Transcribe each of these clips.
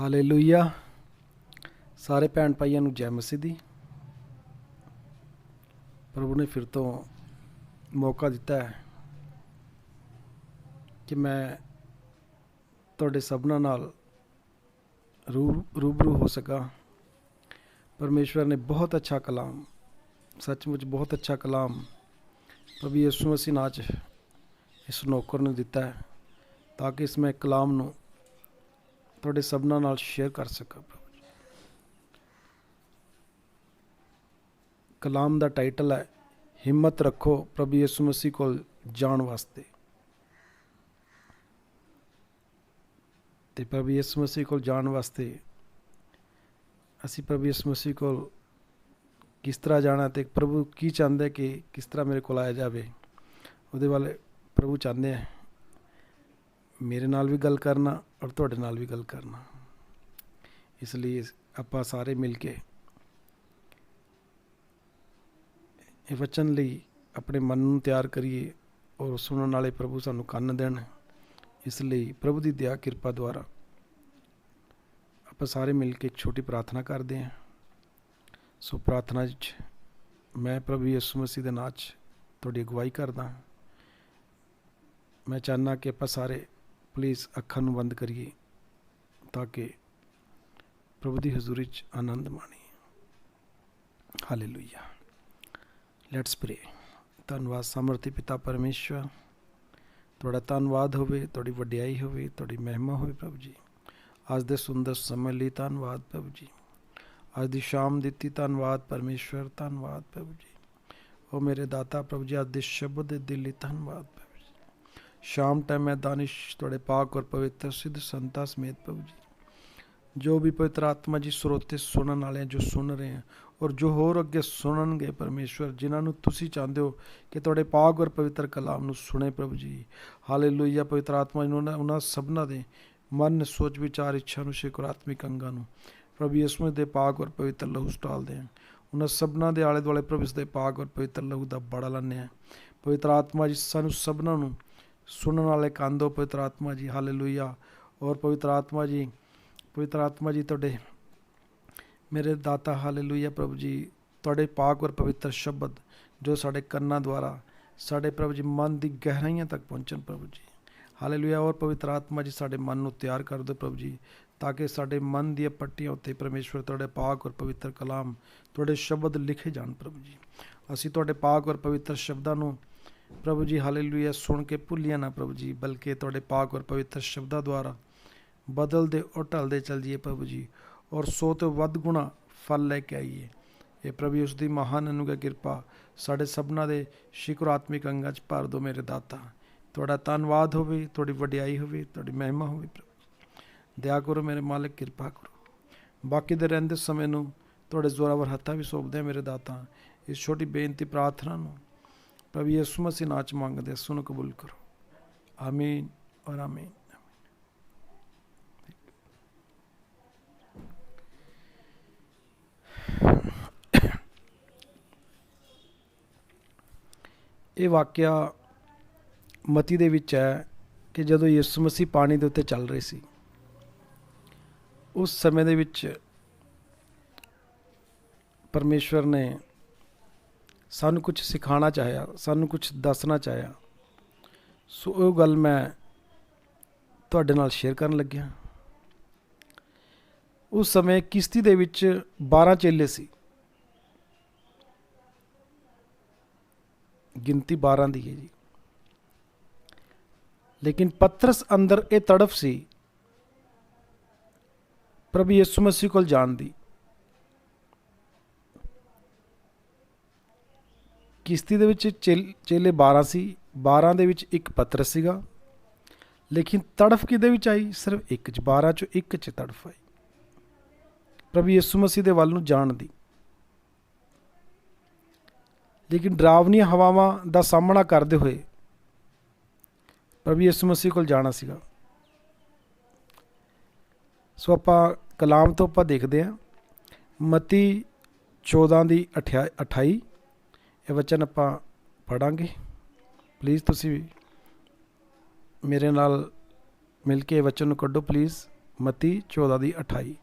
Hallelujah. सारे भैन भाइयों ਨੂੰ जय मसीह दी। प्रभु ने फिर तो मौका दिता है कि मैं ਤੁਹਾਡੇ सबना नाल रूबरू हो सका। परमेश्वर ने बहुत अच्छा कलाम, सचमुच बहुत अच्छा कलाम प्रभु यीशु मसीह नाच इस नौकर ने दिता है ताकि इसमें कलाम नूं ਤੁਹਾਡੇ सबना नाल शेयर कर सका। कलाम का टाइटल है हिम्मत रखो प्रभु यीशु मसीह को जाण वास्ते। ते प्रभु यीशु मसीह को जाण वास्ते असी प्रभु यीशु मसीह को किस तरह जाना, तो प्रभु की चाहते कि किस तरह मेरे को आया जाए, वो वाले प्रभु चाहते हैं मेरे नाल भी गल करना और तुहाडे नाल भी गल करना। इसलिए आपां सारे मिल के ये वचन लई अपने मन नूं तैयार करिए और सुनने वाले प्रभु सानू कन्न देण। इसलिए प्रभु की दया कृपा द्वारा आपां सारे मिल के एक छोटी प्रार्थना करते हैं। सो प्रार्थना मैं प्रभु यीशु मसीह के नाम च तुहाडी अगवाई करदा। मैं चाहना कि आपां सारे प्लीज़ अखां नूं बंद करिए ताकि प्रभु की हजूरी च आनंद माणीए। हालेलुया। Let's pray. धन्यवाद सामर्थी पिता परमेश्वर, तुहाडा धन्यवाद होवे, तुहाडी वडियाई होवे, तुहाडी महिमा होवे प्रभु जी। अज दे सुंदर समय लई धन्यवाद प्रभु जी। अज दी शाम दित्ती धन्यवाद परमेश्वर, धन्यवाद प्रभु जी। ओ मेरे दाता प्रभु जी, अज दे शब्द दे दिल लई धन्यवाद प्रभु जी। शाम टाइम मैं दानिश तुहाडे पाक और पवित्र सिद्ध संतां समेत प्रभु जी, जो भी पवित्र आत्मा जी श्रोते सुनने वाले हैं, जो सुन रहे हैं और जो होर अगे सुननगे परमेश्वर, जिन्होंने तुसी चाहते हो कि तुहाडे पाक और पवित्र कलाम नूं सुने प्रभु जी। हालेलुया। पवित्र आत्मा जी उन्होंने सबना दे मन सोच विचार इच्छा नूं शिकुरात्मिक अंगां नूं प्रभु यीशु दे पाक और पवित्र लहू स्टाल दें। उन्होंने सबना दे आले दुआले प्रभु दे पाक और पवित्र लहू का बड़ा लाने हैं। पवित्र आत्मा जी सानू सबना नूं सुनने वाले कंन दो पवित्र आत्मा जी। हालेलुया। और पवित्र आत्मा जी तुहाडे मेरे दाता हालेलुया प्रभु जी, तुहाडे पाक और पवित्र शब्द जो साडे कन्नां द्वारा साडे प्रभु जी मन की गहराइयां तक पहुँचन प्रभु जी। हालेलुया। और पवित्र आत्मा जी साडे मन नूं तैयार कर दो प्रभु जी, ताकि साडे मन दी पट्टियां उत्ते परमेश्वर तुहाडे पाक और पवित्र कलाम तुहाडे शब्द लिखे जान प्रभु जी। असीं तुहाडे पाक और पवित्र शब्दां नूं प्रभु जी हालेलुया सुन के भुल्लिया ना प्रभु जी, बल्कि तुहाडे पाक और पवित्र शब्दां द्वारा बदलते और ढलते चल जाइए प्रभु जी, और 100 तो वध गुणा फल लैके आइए। ये प्रभु उसकी महान अनुग्रह कृपा साढ़े सबना दे शिकुरात्मिक अंगां च भर दो मेरे दाता। तुहाडा धन्नवाद होवे, तुहाडी वडियाई होवे, तुहाडी महिमा होवे प्रभु। दया करो मेरे मालिक, कृपा करो। बाकी दे रहिंदे समय नूं तुहाडे जोरावर हत्थां भी सौंपदे मेरे दाता। इस छोटी बेनती प्रार्थना नूं प्रभु यीशु मसीह नाम च मंगदे, सुनो कबूल करो। आमीन और आमीन। ये वाकया मती दे विच है कि जदों यीशु मसीह पानी दे उत्ते चल रहे सी, उस समय दे विच परमेश्वर ने सानू कुछ सिखाना चाहया, सानू कुछ दसना चाहया। सो वो गल मैं तुहाडे नाल शेयर करन लग्या। उस समय किश्ती दे विच 12 चेले सी, गिनती 12 दी है जी। लेकिन पतरस अंदर ये तड़फ सी प्रभु यीशु मसीह को जान दी। किश्ती दे विच चेले 12 सी, 12 दे विच एक पतरस सीगा, लेकिन तड़फ किहदे विच आई? सिर्फ एक च, 12 चों एक च तड़फ आई प्रभु यीशु मसीह दे वल नूं जाण दी। लेकिन डरावनी हवावां दा सामना करते हुए प्रभु यीशु मसीह को जाना सीगा। सो आपां कलाम तो आपां देखते हैं मत्ती 14 दी 28 ये वचन आपां पढ़ांगे। प्लीज़ तुसीं मेरे नाल मिल के वचन नूं कड्ढो प्लीज़। ਮਤੀ 14:28।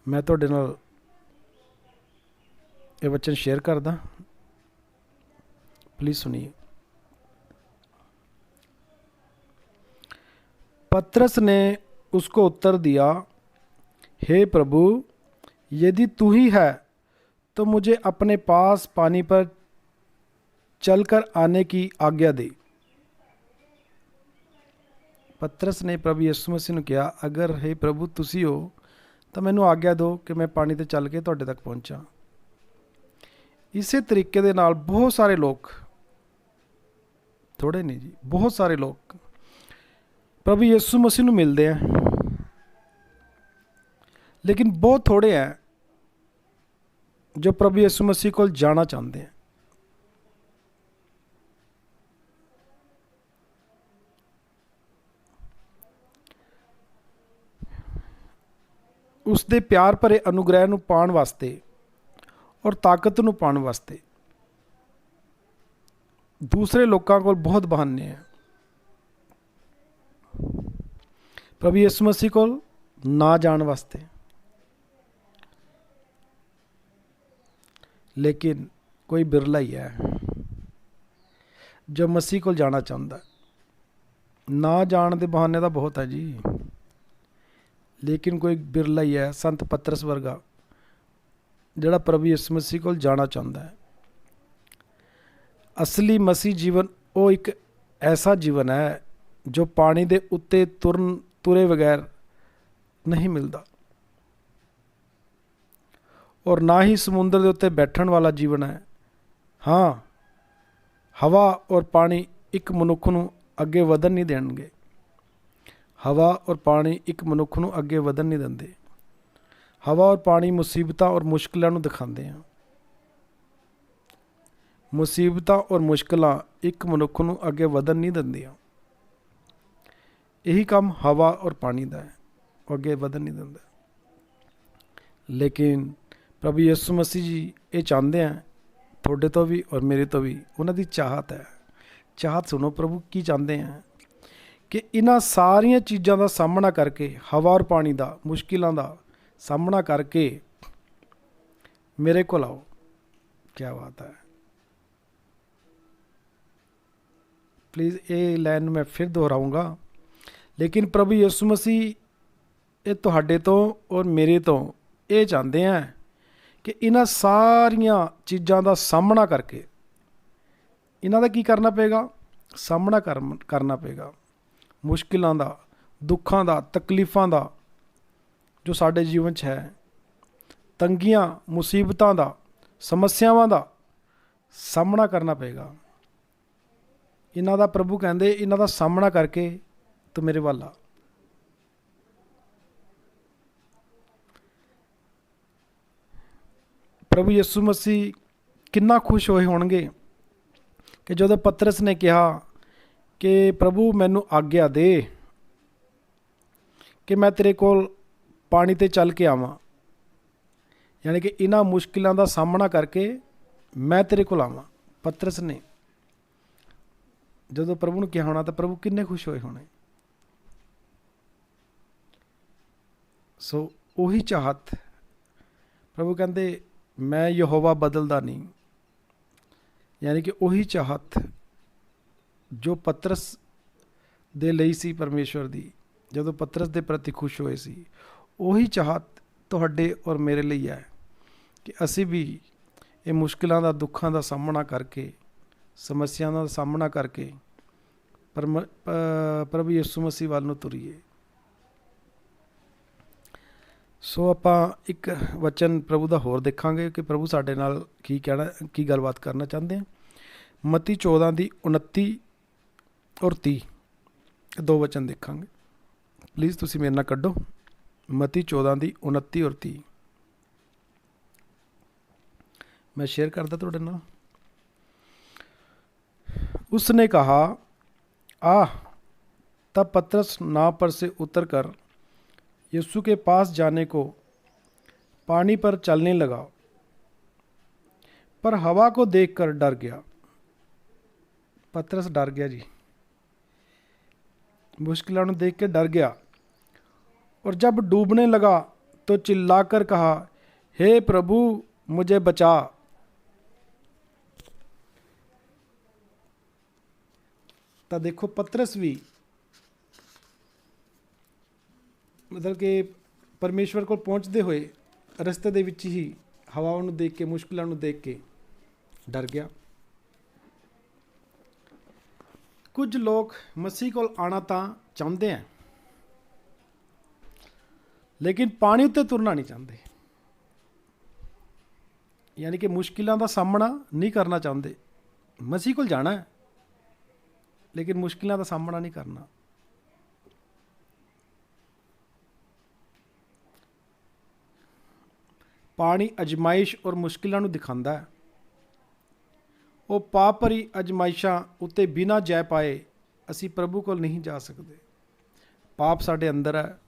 ਮੈਂ ਤੁਹਾਡੇ ਨਾਲ ਇਹ ਵਚਨ शेयर करदा, प्लीज सुनिए। पतरस ने उसको उत्तर दिया, हे प्रभु, यदि तू ही है तो मुझे अपने पास पानी पर चलकर आने की आज्ञा दे। पतरस ने प्रभु यीशु मसीह ने कहा, अगर हे प्रभु तुसी हो तो मैनू आज्ञा दो कि मैं पानी ते चल के तुहाडे तक पहुँचा। इसे तरीके दे नाल बहुत सारे लोग, थोड़े नहीं जी, बहुत सारे लोग प्रभु यीशु मसीह नूं मिलते हैं, लेकिन बहुत थोड़े हैं जो प्रभु यीशु मसीह को जाना चाहते हैं। उसदे प्यार भरे अनुग्रह नूं पाउण वास्ते और ताकत नूं पाउण वास्ते दूसरे लोगों को बहुत बहाने हैं। प्रभु यीशु मसीह को ना जाण वास्ते, लेकिन कोई बिरला ही है जो मसीह को जाना चाहता है। ना जाण दे बहाने तो बहुत है जी, लेकिन कोई बिरला ही है, संत पतरस वर्गा, जिहड़ा प्रभु यीशु मसीह को जाना चाहता है। असली मसीह जीवन वो एक ऐसा जीवन है जो पानी दे उत्ते तुरे बगैर नहीं मिलता, और ना ही समुद्र के उत्ते बैठण वाला जीवन है। हाँ, हवा और पानी एक मनुख नूं अगे वधन नहीं देणगे। हवा और पानी एक मनुख नूं अगे वधन नहीं देंदे। हवा और पानी मुसीबतां और मुश्किलों नूं दिखाते हैं। मुसीबतां और मुश्किलां एक मनुख नूं अगे वधन नहीं दिंदियां। यही काम हवा और पानी का है, अगे वधन नहीं दिंदा। लेकिन प्रभु यीशु मसीह जी ये चाहते हैं थोड़े तो भी और मेरे तो भी, उन्होंने चाहत है। चाहत सुनो, प्रभु की चाहते हैं कि इन्हां सारियां चीज़ों का सामना करके, हवा और पानी का, मुश्किलों का सामना करके मेरे को आओ। क्या बात है। प्लीज़ ये लाइन मैं फिर दोहराऊँगा, लेकिन प्रभु यीशु मसीह ये तुहाडे तो और मेरे तो ये चाहते हैं कि इन्हां सारियां चीज़ों का सामना करके, इन्हां दा की करना पेगा, सामना करना पेगा। मुश्किलों का, दुखों का, तकलीफ़ों का जो साडे जीवन च है, तंगियां, मुसीबतों का, समस्यावां का सामना करना पेगा। इन्हां दा प्रभु कहते, इन्हां दा सामना करके तो मेरे वाल आ। प्रभु यीशु मसीह कितना खुश होए होणगे कि जो पतरस ने कहा कि प्रभु मैनू आग्ञा दे कि मैं तेरे कोल पानी ते चल के आवां, यानी कि इन्हां मुश्किलों का सामना करके मैं तेरे कोल आवां। पतरस ने जो प्रभु ने कहा होना तो प्रभु किन्ने खुश होए होने। सो उही चाहत, प्रभु कहते मैं यहोवा बदलदा नहीं, यानी कि उही चाहत जो पतरस दे लई सी परमेश्वर दी, जो पतरस दे प्रति खुश होए सी, उही चाहत तुहाडे और मेरे लिए है कि असी भी ये मुश्किलों का, दुखों का सामना करके, समस्याओं का सामना करके प्रभु यीशु मसीह वाल नूं तुरीए। सो आपां एक वचन प्रभु का होर देखांगे कि प्रभु साडे नाल की कहना, की गलबात करना चाहते हैं। मती 14:29 और 30 दो वचन देखांगे। प्लीज़ तुसीं मेरे नाल कड्डो मती 14:29 और 30। मैं शेयर करता तुहाडे नाल। उसने कहा, आ। तब पतरस नाव पर से उतर कर यीशु के पास जाने को पानी पर चलने लगा, पर हवा को देखकर डर गया। पतरस डर गया जी, मुश्किलों को देख के डर गया और जब डूबने लगा तो चिल्लाकर कहा, हे प्रभु मुझे बचा। तो देखो पतरस भी मतलब कि परमेश्वर को पहुँचते हुए रस्ते ਦੇ ਵਿੱਚ ਹੀ ਹਵਾਵਾਂ ਨੂੰ ਦੇਖ ਕੇ, ਮੁਸ਼ਕਿਲਾਂ ਨੂੰ ਦੇਖ ਕੇ ਡਰ ਗਿਆ। ਕੁਝ ਲੋਕ ਮਸੀਹ ਕੋਲ ਆਉਣਾ ਤਾਂ ਚਾਹੁੰਦੇ ਹੈ, ਲੇਕਿਨ ਪਾਣੀ ਉੱਤੇ ਤੁਰਨਾ ਨਹੀਂ ਚਾਹੁੰਦੇ, ਯਾਨੀ ਕਿ ਮੁਸ਼ਕਿਲਾਂ ਦਾ ਸਾਹਮਣਾ ਨਹੀਂ ਕਰਨਾ ਚਾਹੁੰਦੇ। ਮਸੀਹ ਕੋਲ ਜਾਣਾ ਹੈ ਲੇਕਿਨ ਮੁਸ਼ਕਿਲਾਂ ਦਾ ਸਾਹਮਣਾ ਨਹੀਂ ਕਰਨਾ। ਪਾਣੀ ਅਜਮਾਇਸ਼ ਔਰ ਮੁਸ਼ਕਿਲਾਂ ਨੂੰ ਦਿਖਾਉਂਦਾ ਹੈ। ਉਹ ਪਾਪ ਭਰੀ ਅਜਮਾਇਸ਼ਾਂ ਉੱਤੇ ਬਿਨਾਂ ਜੈ ਪਾਏ ਅਸੀਂ ਪ੍ਰਭੂ ਕੋਲ ਨਹੀਂ ਜਾ ਸਕਦੇ। ਪਾਪ ਸਾਡੇ ਅੰਦਰ ਹੈ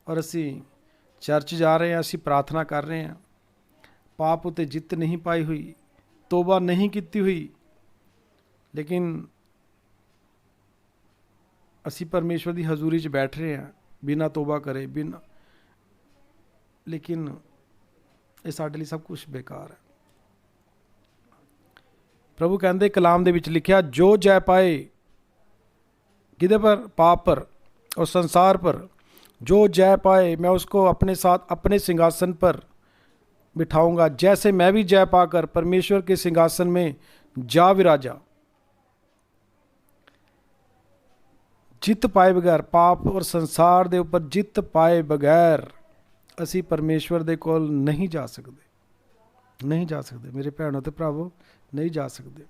ਔਰ ਅਸੀਂ ਚਰਚ ਜਾ ਰਹੇ ਹਾਂ, ਅਸੀਂ ਪ੍ਰਾਰਥਨਾ ਕਰ ਰਹੇ ਹਾਂ, ਪਾਪ ਉੱਤੇ ਜਿੱਤ ਨਹੀਂ ਪਾਈ ਹੋਈ, ਤੋਬਾ ਨਹੀਂ ਕੀਤੀ ਹੋਈ, ਲੇਕਿਨ ਅਸੀਂ ਪਰਮੇਸ਼ਵਰ ਦੀ ਹਜ਼ੂਰੀ 'ਚ ਬੈਠ ਰਹੇ ਹਾਂ ਬਿਨਾਂ ਤੋਬਾ ਕਰੇ, ਬਿਨਾਂ, ਲੇਕਿਨ ਇਹ ਸਾਡੇ ਲਈ ਸਭ ਕੁਛ ਬੇਕਾਰ ਹੈ। ਪ੍ਰਭੂ ਕਹਿੰਦੇ ਕਲਾਮ ਦੇ ਵਿੱਚ ਲਿਖਿਆ, ਜੋ ਜੈ ਪਾਏ किधे पर? पाप पर और संसार पर। जो जय पाए मैं उसको अपने साथ अपने सिंहासन पर बिठाऊंगा, जैसे मैं भी जय पाकर परमेश्वर के सिंहासन में जा विराजा। जित पाए बगैर, पाप और संसार ਦੇ ਉੱਪਰ ਜਿੱਤ ਪਾਏ ਬਗੈਰ ਅਸੀਂ ਪਰਮੇਸ਼ਵਰ ਦੇ ਕੋਲ ਨਹੀਂ ਜਾ ਸਕਦੇ, ਨਹੀਂ ਜਾ ਸਕਦੇ ਮੇਰੇ ਭੈਣੋ ਤੇ ਭਰਾਵੋ, ਨਹੀਂ ਜਾ ਸਕਦੇ।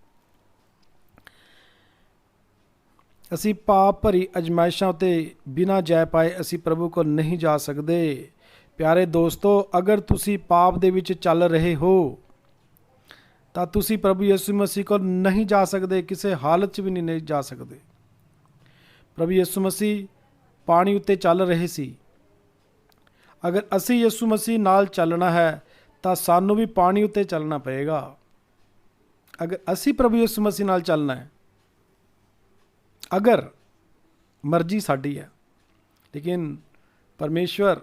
ਅਸੀਂ ਪਾਪ ਭਰੀ ਅਜਮਾਇਸ਼ਾਂ ਉੱਤੇ ਬਿਨਾਂ ਜੈ ਪਾਏ ਅਸੀਂ ਪ੍ਰਭੂ ਕੋਲ ਨਹੀਂ ਜਾ ਸਕਦੇ। ਪਿਆਰੇ ਦੋਸਤੋ, ਅਗਰ ਤੁਸੀਂ ਪਾਪ ਦੇ ਵਿੱਚ ਚੱਲ ਰਹੇ ਹੋ ਤਾਂ ਤੁਸੀਂ ਪ੍ਰਭੂ ਯਿਸੂ ਮਸੀਹ ਕੋਲ ਨਹੀਂ ਜਾ ਸਕਦੇ, ਕਿਸੇ ਹਾਲਤ 'ਚ ਵੀ ਨਹੀਂ ਜਾ ਸਕਦੇ। ਪ੍ਰਭੂ ਯਿਸੂ ਮਸੀਹ ਪਾਣੀ ਉੱਤੇ ਚੱਲ ਰਹੇ ਸੀ। ਅਗਰ ਅਸੀਂ ਯਿਸੂ ਮਸੀਹ ਨਾਲ ਚੱਲਣਾ ਹੈ ਤਾਂ ਸਾਨੂੰ ਵੀ ਪਾਣੀ ਉੱਤੇ ਚੱਲਣਾ ਪਏਗਾ। ਅਗਰ ਅਸੀਂ ਪ੍ਰਭੂ ਯਿਸੂ ਮਸੀਹ ਨਾਲ ਚੱਲਣਾ ਹੈ, ਅਗਰ ਮਰਜ਼ੀ ਸਾਡੀ ਹੈ, ਲੇਕਿਨ ਪਰਮੇਸ਼ਵਰ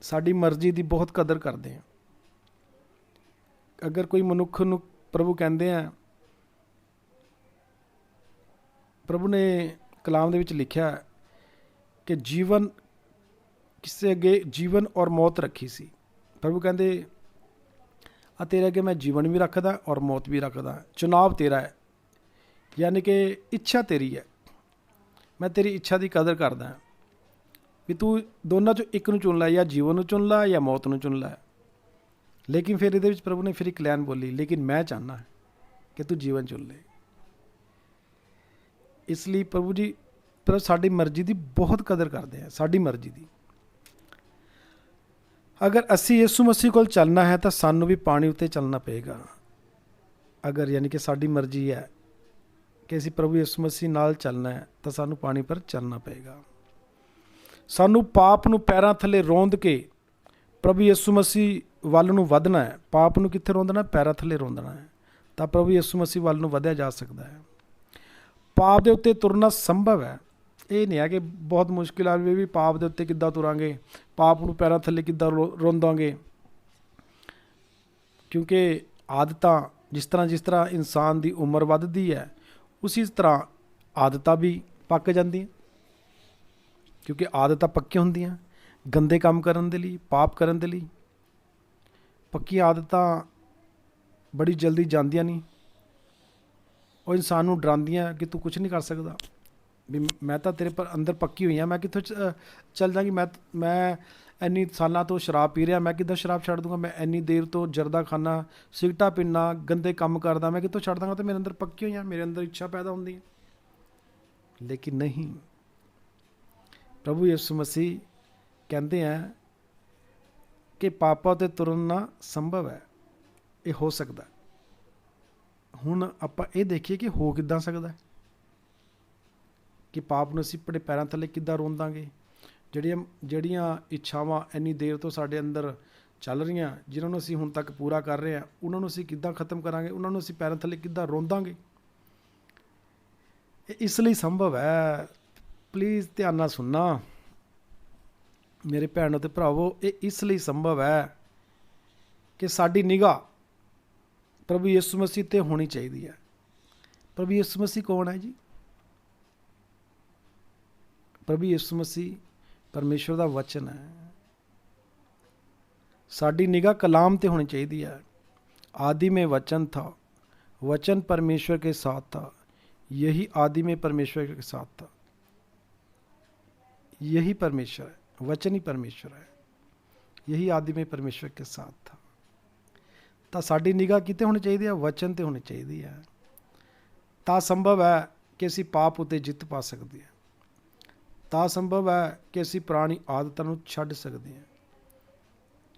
ਸਾਡੀ ਮਰਜ਼ੀ ਦੀ ਬਹੁਤ ਕਦਰ ਕਰਦੇ ਆ। ਅਗਰ ਕੋਈ ਮਨੁੱਖ ਨੂੰ ਪ੍ਰਭੂ ਕਹਿੰਦੇ ਆ, ਪ੍ਰਭੂ ਨੇ ਕਲਾਮ ਦੇ ਵਿੱਚ ਲਿਖਿਆ ਕਿ ਜੀਵਨ ਕਿਸੇ ਅੱਗੇ ਜੀਵਨ ਔਰ ਮੌਤ ਰੱਖੀ ਸੀ। ਪ੍ਰਭੂ ਕਹਿੰਦੇ ਆ ਤੇਰੇ ਅੱਗੇ ਮੈਂ ਜੀਵਨ ਵੀ ਰੱਖਦਾ ਔਰ ਮੌਤ ਵੀ ਰੱਖਦਾ, ਚੁਣਾਵ ਤੇਰਾ ਹੈ, ਯਾਨੀ ਕਿ ਇੱਛਾ ਤੇਰੀ ਹੈ। ਮੈਂ ਤੇਰੀ ਇੱਛਾ ਦੀ ਕਦਰ ਕਰਦਾ ਵੀ ਤੂੰ ਦੋਨਾਂ 'ਚੋਂ ਇੱਕ ਨੂੰ ਚੁਣ ਲੈ, ਜਾਂ ਜੀਵਨ ਨੂੰ ਚੁਣ ਲੈ ਜਾਂ ਮੌਤ ਨੂੰ ਚੁਣ ਲੈ। ਲੇਕਿਨ ਫਿਰ ਇਹਦੇ ਵਿੱਚ ਪ੍ਰਭੂ ਨੇ ਫਿਰ ਇੱਕ ਲਾਈਨ ਬੋਲੀ, ਲੇਕਿਨ ਮੈਂ ਚਾਹੁੰਦਾ ਕਿ ਤੂੰ ਜੀਵਨ ਚੁਣ ਲੈ। ਇਸ ਲਈ ਪ੍ਰਭੂ ਜੀ ਪਰ ਸਾਡੀ ਮਰਜ਼ੀ ਦੀ ਬਹੁਤ ਕਦਰ ਕਰਦੇ ਆ, ਸਾਡੀ ਮਰਜ਼ੀ ਦੀ। ਅਗਰ ਅਸੀਂ ਯਿਸੂ ਮਸੀਹ ਕੋਲ ਚੱਲਣਾ ਹੈ ਤਾਂ ਸਾਨੂੰ ਵੀ ਪਾਣੀ ਉੱਤੇ ਚੱਲਣਾ ਪਏਗਾ। ਅਗਰ ਯਾਨੀ ਕਿ ਸਾਡੀ ਮਰਜ਼ੀ ਹੈ ਕਿ ਅਸੀਂ ਪ੍ਰਭੂ ਯਿਸੂ ਮਸੀਹ ਨਾਲ ਚੱਲਣਾ ਹੈ ਤਾਂ ਸਾਨੂੰ ਪਾਣੀ ਪਰ ਚੱਲਣਾ ਪਏਗਾ। ਸਾਨੂੰ ਪਾਪ ਨੂੰ ਪੈਰਾਂ ਥੱਲੇ ਰੋਂਦ ਕੇ ਪ੍ਰਭੂ ਯਿਸੂ ਮਸੀਹ ਵੱਲ ਨੂੰ ਵਧਣਾ ਹੈ। ਪਾਪ ਨੂੰ ਕਿੱਥੇ ਰੋਂਦਣਾ? ਪੈਰਾਂ ਥੱਲੇ ਰੋਂਦਣਾ ਹੈ, ਤਾਂ ਪ੍ਰਭੂ ਯਿਸੂ ਮਸੀਹ ਵੱਲ ਨੂੰ ਵਧਿਆ ਜਾ ਸਕਦਾ ਹੈ। ਪਾਪ ਦੇ ਉੱਤੇ ਤੁਰਨਾ ਸੰਭਵ ਹੈ। ਇਹ ਨਹੀਂ ਹੈ ਕਿ ਬਹੁਤ ਮੁਸ਼ਕਿਲ ਆਵੇ ਵੀ ਪਾਪ ਦੇ ਉੱਤੇ ਕਿੱਦਾਂ ਤੁਰਾਂਗੇ, ਪਾਪ ਨੂੰ ਪੈਰਾਂ ਥੱਲੇ ਕਿੱਦਾਂ ਰੋਂਦਾਂਗੇ। ਕਿਉਂਕਿ ਆਦਤਾਂ ਜਿਸ ਤਰ੍ਹਾਂ ਇਨਸਾਨ ਦੀ ਉਮਰ ਵੱਧਦੀ ਹੈ, ਉਸੀ ਤਰ੍ਹਾਂ ਆਦਤਾਂ ਵੀ ਪੱਕ ਜਾਂਦੀਆਂ, ਕਿਉਂਕਿ ਆਦਤਾਂ ਪੱਕੀਆਂ ਹੁੰਦੀਆਂ ਗੰਦੇ ਕੰਮ ਕਰਨ ਦੇ ਲਈ, ਪਾਪ ਕਰਨ ਦੇ ਲਈ। ਪੱਕੀਆਂ ਆਦਤਾਂ ਬੜੀ ਜਲਦੀ ਜਾਂਦੀਆਂ ਨਹੀਂ। ਉਹ ਇਨਸਾਨ ਨੂੰ ਡਰਾਉਂਦੀਆਂ ਕਿ ਤੂੰ ਕੁਛ ਨਹੀਂ ਕਰ ਸਕਦਾ, ਵੀ ਮੈਂ ਤਾਂ ਤੇਰੇ ਪਰ ਅੰਦਰ ਪੱਕੀ ਹੋਈ ਹਾਂ, ਮੈਂ ਕਿੱਥੋਂ ਚੱਲ ਜਾਂਗੀ। ਮੈਂ ਇੰਨੀ ਸਾਲਾਂ ਤੋਂ ਸ਼ਰਾਬ ਪੀ ਰਿਹਾ, ਮੈਂ ਕਿੱਦਾਂ ਸ਼ਰਾਬ ਛੱਡ ਦੂੰਗਾ। ਮੈਂ ਇੰਨੀ ਦੇਰ ਤੋਂ ਜਰਦਾ ਖਾਨਾ, ਸਿਗਰਟਾਂ ਪੀਨਾ, ਗੰਦੇ ਕੰਮ ਕਰਦਾ, ਮੈਂ ਕਿੱਥੋਂ ਛੱਡ ਦਾਂਗਾ। ਤਾਂ ਮੇਰੇ ਅੰਦਰ ਪੱਕੀ ਹੋਈਆਂ, ਮੇਰੇ ਅੰਦਰ ਇੱਛਾ ਪੈਦਾ ਹੁੰਦੀ ਹੈ। ਲੇਕਿਨ ਨਹੀਂ, ਪ੍ਰਭੂ ਯਿਸੂ ਮਸੀਹ ਕਹਿੰਦੇ ਆ ਕਿ ਪਾਪਾਂ 'ਤੇ ਤੁਰਨਾ ਸੰਭਵ ਹੈ, ਇਹ ਹੋ ਸਕਦਾ। ਹੁਣ ਆਪਾਂ ਇਹ ਦੇਖੀਏ ਕਿ ਹੋ ਕਿੱਦਾਂ ਸਕਦਾ, ਕਿ ਪਾਪ ਨੂੰ ਅਸੀਂ ਆਪਣੇ ਪੈਰਾਂ ਥੱਲੇ ਕਿੱਦਾਂ ਰੋਂਦਾਂਗੇ। ਜਿਹੜੀਆਂ ਇੱਛਾਵਾਂ ਇੰਨੀ ਦੇਰ ਤੋਂ ਸਾਡੇ ਅੰਦਰ ਚੱਲ ਰਹੀਆਂ, ਜਿਨ੍ਹਾਂ ਨੂੰ ਅਸੀਂ ਹੁਣ ਤੱਕ ਪੂਰਾ ਕਰ ਰਹੇ ਹਾਂ, ਉਹਨਾਂ ਨੂੰ ਅਸੀਂ ਕਿੱਦਾਂ ਖ਼ਤਮ ਕਰਾਂਗੇ, ਉਹਨਾਂ ਨੂੰ ਅਸੀਂ ਪੈਰਾਂ ਥੱਲੇ ਕਿੱਦਾਂ ਰੋਂਦਾਂਗੇ। ਇਹ ਇਸ ਲਈ ਸੰਭਵ ਹੈ। ਪਲੀਜ਼ ਧਿਆਨ ਨਾਲ ਸੁਣਨਾ, ਮੇਰੇ ਭੈਣੋ ਤੇ ਭਰਾਵੋ, ਇਹ ਇਸ ਲਈ ਸੰਭਵ ਹੈ ਕਿ ਸਾਡੀ ਨਿਗਾਹ ਪ੍ਰਭੂ ਯਿਸੂ ਮਸੀਹ ਤੇ ਹੋਣੀ ਚਾਹੀਦੀ ਹੈ। ਪ੍ਰਭੂ ਯਿਸੂ ਮਸੀਹ ਕੌਣ ਹੈ ਜੀ? ਪ੍ਰਭੂ ਯਿਸੂ ਮਸੀਹ ਪਰਮੇਸ਼ਵਰ ਦਾ ਵਚਨ ਹੈ। ਸਾਡੀ ਨਿਗਾਹ ਕਲਾਮ ਤੇ होनी चाहिए है। आदि में वचन था, वचन परमेश्वर के साथ था, यही आदि में परमेश्वर के साथ था। यही परमेश्वर है, वचन ही परमेश्वर है, यही आदि में परमेश्वर के साथ था। ਤਾਂ ਸਾਡੀ ਨਿਗਾਹ ਕਿਤੇ ਹੋਣੀ ਚਾਹੀਦੀ ਹੈ? ਵਚਨ ਤੇ ਹੋਣੀ ਚਾਹੀਦੀ ਹੈ। ਤਾਂ ਸੰਭਵ ਹੈ ਕਿ ਅਸੀਂ ਪਾਪ ਉਤੇ ਜਿੱਤ ਪਾ ਸਕਦੇ ਹਾਂ। ਤਾਂ ਸੰਭਵ ਹੈ ਕਿ ਅਸੀਂ ਪੁਰਾਣੀ ਆਦਤਾਂ ਨੂੰ ਛੱਡ ਸਕਦੇ ਹਾਂ।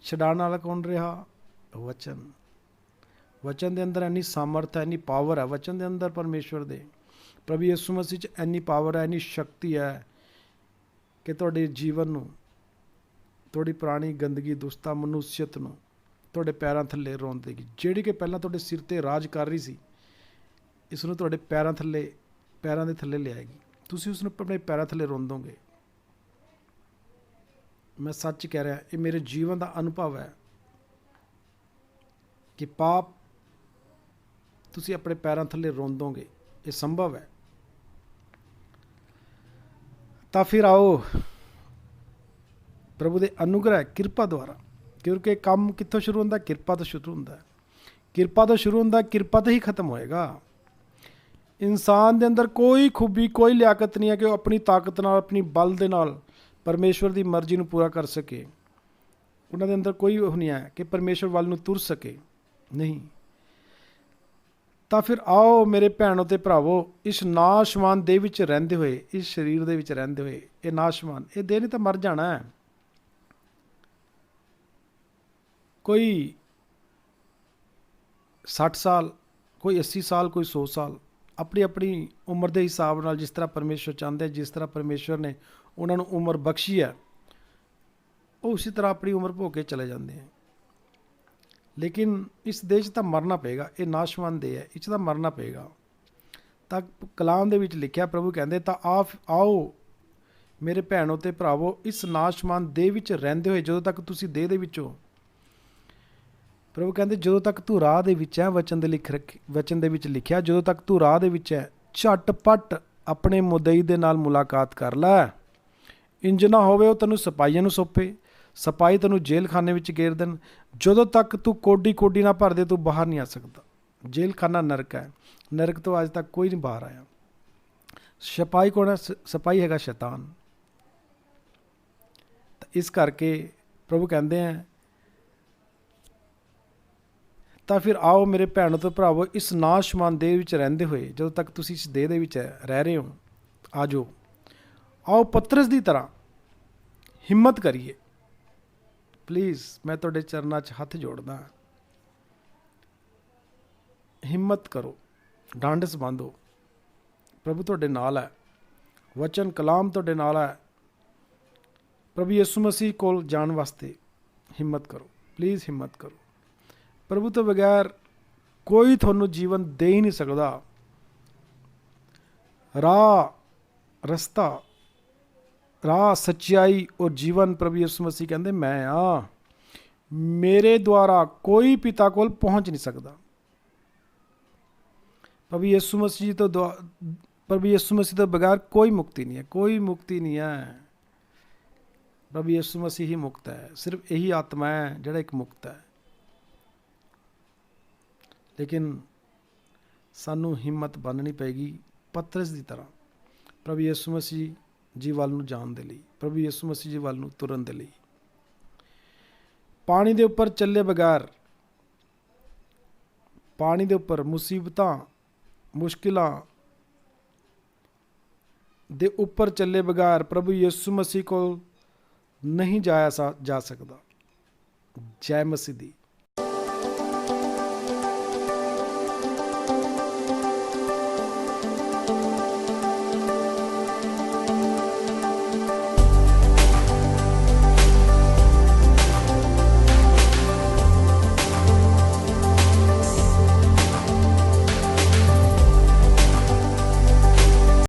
ਛਡਾਉਣ ਵਾਲਾ ਕੌਣ ਰਿਹਾ? ਵਚਨ। ਵਚਨ ਦੇ ਅੰਦਰ ਇੰਨੀ ਸਾਮਰਥ ਹੈ, ਇੰਨੀ ਪਾਵਰ ਹੈ ਵਚਨ ਦੇ ਅੰਦਰ ਪਰਮੇਸ਼ਵਰ ਦੇ। ਪ੍ਰਭੂ ਯਿਸੂ ਮਸੀਹ 'ਚ ਇੰਨੀ ਪਾਵਰ ਹੈ, ਇੰਨੀ ਸ਼ਕਤੀ ਹੈ ਕਿ ਤੁਹਾਡੇ ਜੀਵਨ ਨੂੰ, ਤੁਹਾਡੀ ਪੁਰਾਣੀ ਗੰਦਗੀ, ਦੁਸਤਾ, ਮਨੁੱਸੀਅਤ ਨੂੰ ਤੁਹਾਡੇ ਪੈਰਾਂ ਥੱਲੇ ਰੋਣ ਦੇਗੀ। ਜਿਹੜੀ ਕਿ ਪਹਿਲਾਂ ਤੁਹਾਡੇ ਸਿਰ 'ਤੇ ਰਾਜ ਕਰ ਰਹੀ ਸੀ, ਇਸ ਨੂੰ ਤੁਹਾਡੇ ਪੈਰਾਂ ਦੇ ਥੱਲੇ ਲਿਆਏਗੀ। ਤੁਸੀਂ ਉਸ ਨੂੰ ਆਪਣੇ ਪੈਰਾਂ ਥੱਲੇ ਰੋਂਦੋਗੇ। ਮੈਂ ਸੱਚ ਕਹਿ ਰਿਹਾ, ਇਹ ਮੇਰੇ ਜੀਵਨ ਦਾ ਅਨੁਭਵ ਹੈ ਕਿ ਪਾਪ ਤੁਸੀਂ ਆਪਣੇ ਪੈਰਾਂ ਥੱਲੇ ਰੋਂਦੋਗੇ। ਇਹ ਸੰਭਵ ਹੈ। ਤਾਂ ਫਿਰ ਆਓ ਪ੍ਰਭੂ ਦੇ ਅਨੁਗ੍ਰਹਿ, ਕਿਰਪਾ ਦੁਆਰਾ, ਕਿਉਂਕਿ ਕੰਮ ਕਿੱਥੋਂ ਸ਼ੁਰੂ ਹੁੰਦਾ? ਕਿਰਪਾ ਤੋਂ ਸ਼ੁਰੂ ਹੁੰਦਾ। ਕਿਰਪਾ ਤੋਂ ਸ਼ੁਰੂ ਹੁੰਦਾ, ਕਿਰਪਾ ਤੋਂ ਹੀ ਖਤਮ ਹੋਏਗਾ। ਇਨਸਾਨ ਦੇ ਅੰਦਰ ਕੋਈ ਖੂਬੀ, ਕੋਈ ਲਿਆਕਤ ਨਹੀਂ ਹੈ ਕਿ ਉਹ ਆਪਣੀ ਤਾਕਤ ਨਾਲ, ਆਪਣੀ ਬਲ ਦੇ ਨਾਲ ਪਰਮੇਸ਼ਵਰ ਦੀ ਮਰਜ਼ੀ ਨੂੰ ਪੂਰਾ ਕਰ ਸਕੇ। ਉਹਨਾਂ ਦੇ ਅੰਦਰ ਕੋਈ ਉਹ ਨਹੀਂ ਹੈ ਕਿ ਪਰਮੇਸ਼ਵਰ ਵੱਲ ਨੂੰ ਤੁਰ ਸਕੇ, ਨਹੀਂ। ਤਾਂ ਫਿਰ ਆਓ ਮੇਰੇ ਭੈਣੋ ਤੇ ਭਰਾਵੋ, ਇਸ ਨਾਸ਼ਵਾਨ ਦੇਹ ਵਿੱਚ ਰਹਿੰਦੇ ਹੋਏ, ਇਸ ਸਰੀਰ ਦੇ ਵਿੱਚ ਰਹਿੰਦੇ ਹੋਏ, ਇਹ ਨਾਸ਼ਵਾਨ, ਇਹ ਦੇਹ ਨੇ ਤਾਂ ਮਰ ਜਾਣਾ ਹੈ। ਕੋਈ 60 ਸਾਲ, ਕੋਈ 80 ਸਾਲ, ਕੋਈ 100 ਸਾਲ, ਆਪਣੀ ਆਪਣੀ ਉਮਰ ਦੇ ਹਿਸਾਬ ਨਾਲ, ਜਿਸ ਤਰ੍ਹਾਂ ਪਰਮੇਸ਼ਵਰ ਚਾਹੁੰਦੇ, ਜਿਸ ਤਰ੍ਹਾਂ ਪਰਮੇਸ਼ਵਰ ਨੇ ਉਹਨਾਂ ਨੂੰ ਉਮਰ ਬਖਸ਼ੀ ਹੈ, ਉਹ ਉਸੇ ਤਰ੍ਹਾਂ ਆਪਣੀ ਉਮਰ ਭੋਗ ਕੇ ਚਲੇ ਜਾਂਦੇ ਹੈ। ਲੇਕਿਨ ਇਸ ਦੇਸ਼ 'ਚ ਤਾਂ ਮਰਨਾ ਪਏਗਾ। ਇਹ ਨਾਸ਼ਵਾਨ ਦੇਹ ਹੈ, ਇਸ 'ਚ ਤਾਂ ਮਰਨਾ ਪਏਗਾ। ਤਾਂ ਕਲਾਮ ਦੇ ਵਿੱਚ ਲਿਖਿਆ, ਪ੍ਰਭੂ ਕਹਿੰਦੇ, ਤਾਂ ਆਓ ਮੇਰੇ ਭੈਣੋ ਤੇ ਭਰਾਵੋ, ਇਸ ਨਾਸ਼ਵਾਨ ਦੇਹ ਵਿੱਚ ਰਹਿੰਦੇ ਹੋਏ, ਜਦੋਂ ਤੱਕ ਤੁਸੀਂ ਦੇਹ ਦੇ ਵਿੱਚ ਹੋ। ਪ੍ਰਭੂ ਕਹਿੰਦੇ, ਜਦੋਂ ਤੱਕ ਤੂੰ ਰਾਹ ਦੇ ਵਿੱਚ ਹੈ, ਵਚਨ ਦੇ ਵਿੱਚ ਲਿਖਿਆ, ਜਦੋਂ ਤੱਕ ਤੂੰ ਰਾਹ ਦੇ ਵਿੱਚ ਹੈ, ਝਟਪਟ ਆਪਣੇ ਮੁਦਈ ਦੇ ਨਾਲ ਮੁਲਾਕਾਤ ਕਰ ਲੈ। ਇੰਜ ਨਾ ਹੋਵੇ ਉਹ ਤੈਨੂੰ ਸਿਪਾਹੀਆਂ ਨੂੰ ਸੌਂਪੇ, ਸਿਪਾਹੀ ਤੈਨੂੰ ਜੇਲ੍ਹ ਖਾਨੇ ਵਿੱਚ ਗੇਰ ਦੇਣ। ਜਦੋਂ ਤੱਕ ਤੂੰ ਕੋਡੀ ਨਾ ਭਰਦੇ, ਤੂੰ ਬਾਹਰ ਨਹੀਂ ਆ ਸਕਦਾ। ਜੇਲ੍ਹ ਖਾਨਾ ਨਰਕ ਹੈ। ਨਰਕ ਤੋਂ ਅੱਜ ਤੱਕ ਕੋਈ ਨਹੀਂ ਬਾਹਰ ਆਇਆ। ਸਿਪਾਹੀ ਕੌਣ ਹੈ? ਸਿਪਾਹੀ ਹੈਗਾ ਸ਼ੈਤਾਨ। ਤਾਂ ਇਸ ਕਰਕੇ ਪ੍ਰਭੂ ਕਹਿੰਦੇ ਹੈ, ਤਾਂ ਫਿਰ ਆਓ ਮੇਰੇ ਭੈਣੋ ਤੇ ਭਰਾਵੋ, ਇਸ ਨਾਸ਼ਵਾਨ ਦੇਹ ਵਿੱਚ ਰਹਿੰਦੇ ਹੋਏ, ਜਦੋਂ ਤੱਕ ਤੁਸੀਂ ਇਸ ਦੇਹ ਦੇ ਵਿੱਚ ਰਹਿ ਰਹੇ ਹੋ, ਆ ਜਾਓ। ਆਓ ਪਤਰਸ ਦੀ ਤਰ੍ਹਾਂ ਹਿੰਮਤ ਕਰੀਏ। ਪਲੀਜ਼, ਮੈਂ ਤੁਹਾਡੇ ਚਰਨਾਂ 'ਚ ਹੱਥ ਜੋੜਦਾ। ਹਿੰਮਤ ਕਰੋ, ਡਾਂਡਸ ਬਾਂਧੋ। ਪ੍ਰਭੂ ਤੁਹਾਡੇ ਨਾਲ ਹੈ। ਵਚਨ ਕਲਾਮ ਤੁਹਾਡੇ ਨਾਲ ਹੈ। ਪ੍ਰਭੂ ਯਿਸੂ ਮਸੀਹ ਕੋਲ ਜਾਣ ਵਾਸਤੇ ਹਿੰਮਤ ਕਰੋ। ਪਲੀਜ਼ ਹਿੰਮਤ ਕਰੋ। ਪ੍ਰਭੂ ਤੋਂ ਬਗੈਰ ਕੋਈ ਤੁਹਾਨੂੰ ਜੀਵਨ ਦੇ ਹੀ ਨਹੀਂ ਸਕਦਾ। ਰਾਹ, ਸੱਚਾਈ ਔਰ ਜੀਵਨ ਪ੍ਰਭੂ ਯਿਸੂ ਮਸੀਹ ਕਹਿੰਦੇ, ਮੈਂ ਆ। ਮੇਰੇ ਦੁਆਰਾ ਕੋਈ ਪਿਤਾ ਕੋਲ ਪਹੁੰਚ ਨਹੀਂ ਸਕਦਾ। ਪ੍ਰਭੂ ਯਿਸੂ ਮਸੀਹ ਤੋਂ ਬਗੈਰ ਕੋਈ ਮੁਕਤੀ ਨਹੀਂ ਹੈ, ਕੋਈ ਮੁਕਤੀ ਨਹੀਂ ਹੈ। ਪ੍ਰਭੂ ਯਿਸੂ ਮਸੀਹ ਹੀ ਮੁਕਤ ਹੈ। ਸਿਰਫ ਇਹੀ ਆਤਮਾ ਹੈ ਜਿਹੜਾ ਇੱਕ ਮੁਕਤ ਹੈ। ਲੇਕਿਨ ਸਾਨੂੰ ਹਿੰਮਤ ਬੰਨ੍ਹਣੀ ਪਏਗੀ ਪਤਰਸ ਦੀ ਤਰ੍ਹਾਂ, ਪ੍ਰਭੂ ਯਿਸੂ ਮਸੀਹ ਜੀ ਵੱਲ ਨੂੰ ਜਾਣ ਦੇ ਲਈ, ਪ੍ਰਭੂ ਯਿਸੂ ਮਸੀਹ ਜੀ ਵੱਲ ਨੂੰ ਤੁਰਨ ਦੇ ਲਈ। ਪਾਣੀ ਦੇ ਉੱਪਰ ਚੱਲੇ ਬਗੈਰ, ਪਾਣੀ ਦੇ ਉੱਪਰ ਮੁਸੀਬਤਾਂ, ਮੁਸ਼ਕਿਲਾਂ ਦੇ ਉੱਪਰ ਚੱਲੇ ਬਗੈਰ ਪ੍ਰਭੂ ਯਿਸੂ ਮਸੀਹ ਕੋਲ ਨਹੀਂ ਜਾਇਆ ਜਾ ਸਕਦਾ। ਜੈ ਮਸੀਹ ਦੀ।